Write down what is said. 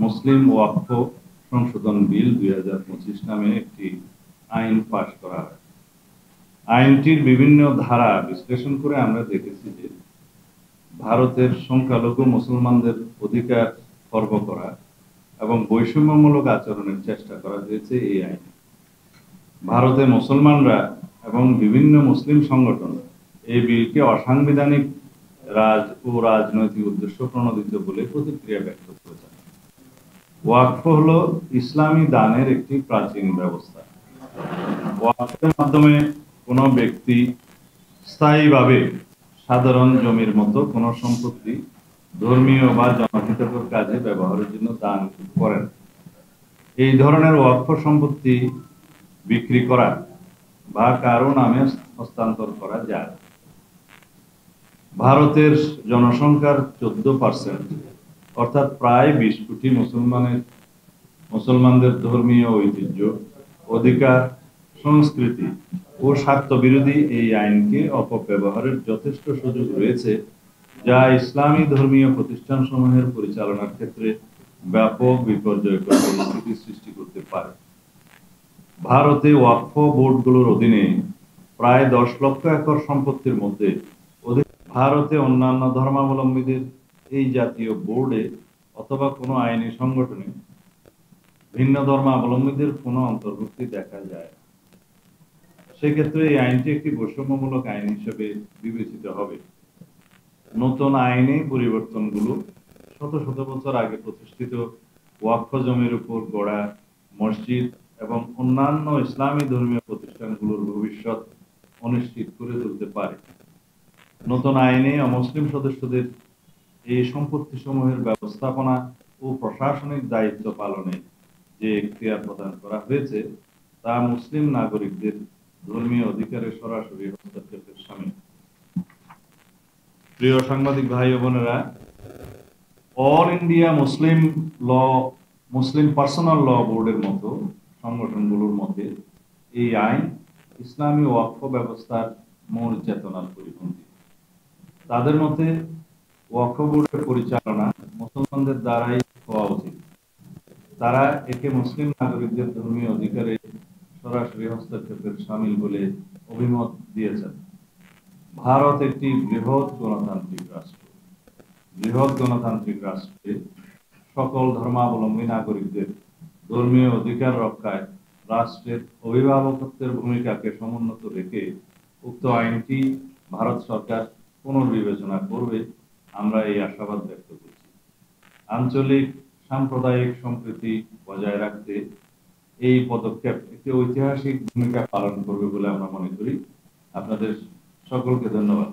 মুসলিম ওয়াকফ সংশোধন বিল 2025 নামে একটি আইন পাশ করা হয়। আইনটির বিভিন্ন ধারা বিশ্লেষণ করে আমরা দেখেছি যে ভারতের সংখ্যালঘু মুসলমানদের অধিকার খর্ব করা এবং বৈষম্যমূলক আচরণের চেষ্টা করা হয়েছে এই আইনে। ভারতে মুসলমানরা এবং বিভিন্ন মুসলিম সংগঠন এই বিলকে অসাংবিধানিক রাজনৈতিক উদ্দেশ্য প্রণোদিত বলে প্রতিক্রিয়া ব্যক্ত করেছেন। ওয়াকফ হলো ইসলামী দানের একটি প্রাচীন ব্যবস্থা। ওয়াকফের মাধ্যমে কোনো ব্যক্তি স্থায়ীভাবে সাধারণ জমির মতো কোনো সম্পত্তি ধর্মীয় বা জনহিতকর কাজে ব্যবহারের জন্য দান করেন। এই ধরনের ওয়াকফ সম্পত্তি বিক্রি করা বা কারো নামে হস্তান্তর করা যায়। ভারতের জনসংখ্যার 14%, অর্থাৎ প্রায় 20 কোটি মুসলমানদের ধর্মীয় ঐতিহ্য, অধিকার, সংস্কৃতি ও স্বার্থ বিরোধী এই আইনকে অপব্যবহারের যথেষ্ট সুযোগ রয়েছে, যা ইসলামী ধর্মীয় প্রতিষ্ঠানসমূহের পরিচালনার ক্ষেত্রে ব্যাপক বিপর্যয়কর পরিস্থিতি সৃষ্টি করতে পারে। ভারতে ওয়াকফ বোর্ডগুলোর অধীনে প্রায় 10 লক্ষ একর সম্পত্তির মধ্যে ভারতে অন্যান্য ধর্মাবলম্বীদের এই জাতীয় বোর্ডে অথবা কোনো আইনি সংগঠনে ভিন্ন ধর্মাবলম্বীদের কোনো অন্তর্ভুক্তি দেখা যায়। সেক্ষেত্রে এই আইনটি একটি বৈষম্যমূলক আইন হিসেবে বিবেচিত হবে। নতুন আইনে পরিবর্তনগুলো শত শত বছর আগে প্রতিষ্ঠিত ওয়াকফ জমির উপর গড়া মসজিদ এবং অন্যান্য ইসলামী ধর্মীয় প্রতিষ্ঠানগুলোর ভবিষ্যৎ অনিশ্চিত করে তুলতে পারে। নতুন আইনে অমুসলিম সদস্যদের এই সম্পত্তি সমূহের ব্যবস্থাপনা ও প্রশাসনিক দায়িত্ব পালনে যে এখতিয়ার প্রদান করা হয়েছে তা মুসলিম নাগরিকদের ধর্মীয় অধিকারে সরাসরি হস্তক্ষেপের শামিল। প্রিয় সাংবাদিক ভাই ও বোনেরা, অল ইন্ডিয়া মুসলিম পার্সোনাল ল বোর্ডের মতো সংগঠনগুলোর মধ্যে এই আইন ইসলামী ওয়াকফ ব্যবস্থার মূল চেতনার পরিপন্থী। তাদের মতে ওয়াকফ বোর্ডের পরিচালনা মুসলমানদের দ্বারাই হওয়া উচিত। তারা একে মুসলিম নাগরিকদের ধর্মীয় অধিকারে সরাসরি হস্তক্ষেপের শামিল বলে অভিমত দিয়েছেন। ভারত একটি বৃহৎ গণতান্ত্রিক রাষ্ট্রে সকল ধর্মাবলম্বী নাগরিকদের ধর্মীয় অধিকার রক্ষায় রাষ্ট্রের অভিভাবকত্বের ভূমিকাকে সমুন্নত রেখে উক্ত আইনটি ভারত সরকার পুনর্বিবেচনা করবে, আমরা এই আশাবাদ ব্যক্ত করছি। আঞ্চলিক সাম্প্রদায়িক সম্প্রীতি বজায় রাখতে এই পদক্ষেপ একটি ঐতিহাসিক ভূমিকা পালন করবে বলে আমরা মনে করি। আপনাদের সকলকে ধন্যবাদ।